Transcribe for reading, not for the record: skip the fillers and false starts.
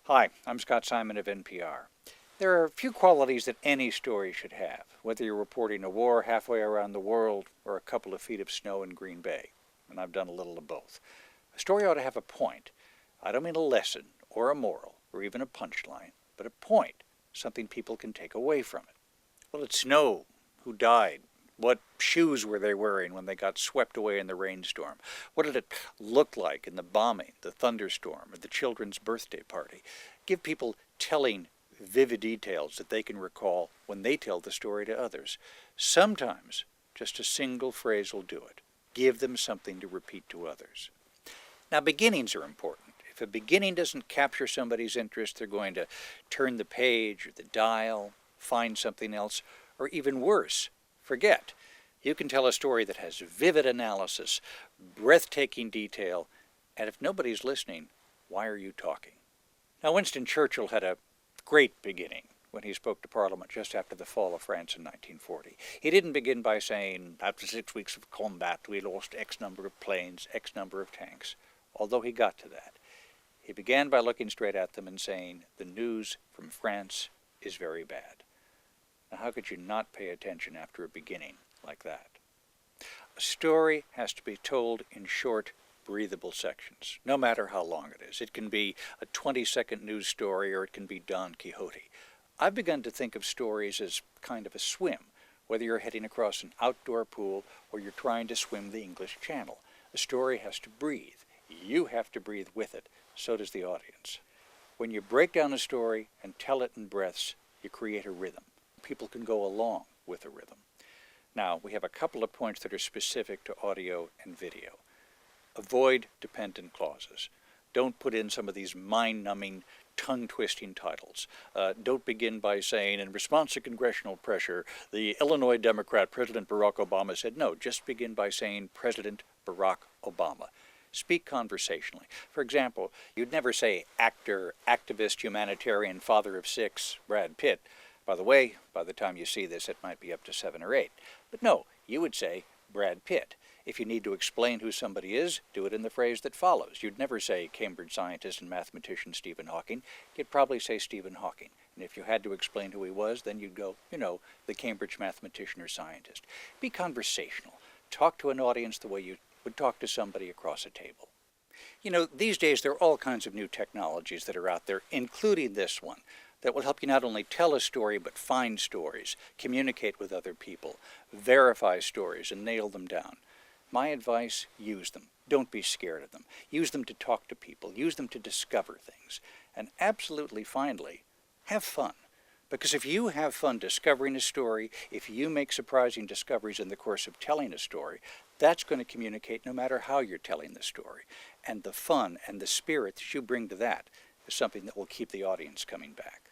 Hi, I'm Scott Simon of NPR. There are a few qualities that any story should have, whether you're reporting a war halfway around the world or a couple of feet of snow in Green Bay, and I've done a little of both. A story ought to have a point. I don't mean a lesson or a moral or even a punchline, but a point, something people can take away from it. Well, it snowed. Who died? What shoes were they wearing when they got swept away in the rainstorm? What did it look like in the bombing, the thunderstorm, or the children's birthday party? Give people telling, vivid details that they can recall when they tell the story to others. Sometimes just a single phrase will do it. Give them something to repeat to others. Now, beginnings are important. If a beginning doesn't capture somebody's interest, they're going to turn the page or the dial, find something else, or even worse, forget. You can tell a story that has vivid analysis, breathtaking detail, and if nobody's listening, why are you talking? Now, Winston Churchill had a great beginning when he spoke to Parliament just after the fall of France in 1940. He didn't begin by saying, after 6 weeks of combat, we lost X number of planes, X number of tanks, although he got to that. He began by looking straight at them and saying, the news from France is very bad. Now, how could you not pay attention after a beginning like that? A story has to be told in short, breathable sections, no matter how long it is. It can be a 20-second news story or it can be Don Quixote. I've begun to think of stories as kind of a swim, whether you're heading across an outdoor pool or you're trying to swim the English Channel. A story has to breathe. You have to breathe with it. So does the audience. When you break down a story and tell it in breaths, you create a rhythm. People can go along with a rhythm. Now, we have a couple of points that are specific to audio and video. Avoid dependent clauses. Don't put in some of these mind-numbing, tongue-twisting titles. Don't begin by saying, in response to congressional pressure, the Illinois Democrat President Barack Obama said, no, just begin by saying President Barack Obama. Speak conversationally. For example, you'd never say actor, activist, humanitarian, father of 6, Brad Pitt. By the way, by the time you see this, it might be up to 7 or 8. But no, you would say Brad Pitt. If you need to explain who somebody is, do it in the phrase that follows. You'd never say Cambridge scientist and mathematician Stephen Hawking. You'd probably say Stephen Hawking. And if you had to explain who he was, then you'd go, the Cambridge mathematician or scientist. Be conversational. Talk to an audience the way you would talk to somebody across a table. These days there are all kinds of new technologies that are out there, including this one, that will help you not only tell a story, but find stories, communicate with other people, verify stories, and nail them down. My advice, use them. Don't be scared of them. Use them to talk to people. Use them to discover things. And absolutely finally, have fun. Because if you have fun discovering a story, if you make surprising discoveries in the course of telling a story, that's going to communicate no matter how you're telling the story. And the fun and the spirit that you bring to that is something that will keep the audience coming back.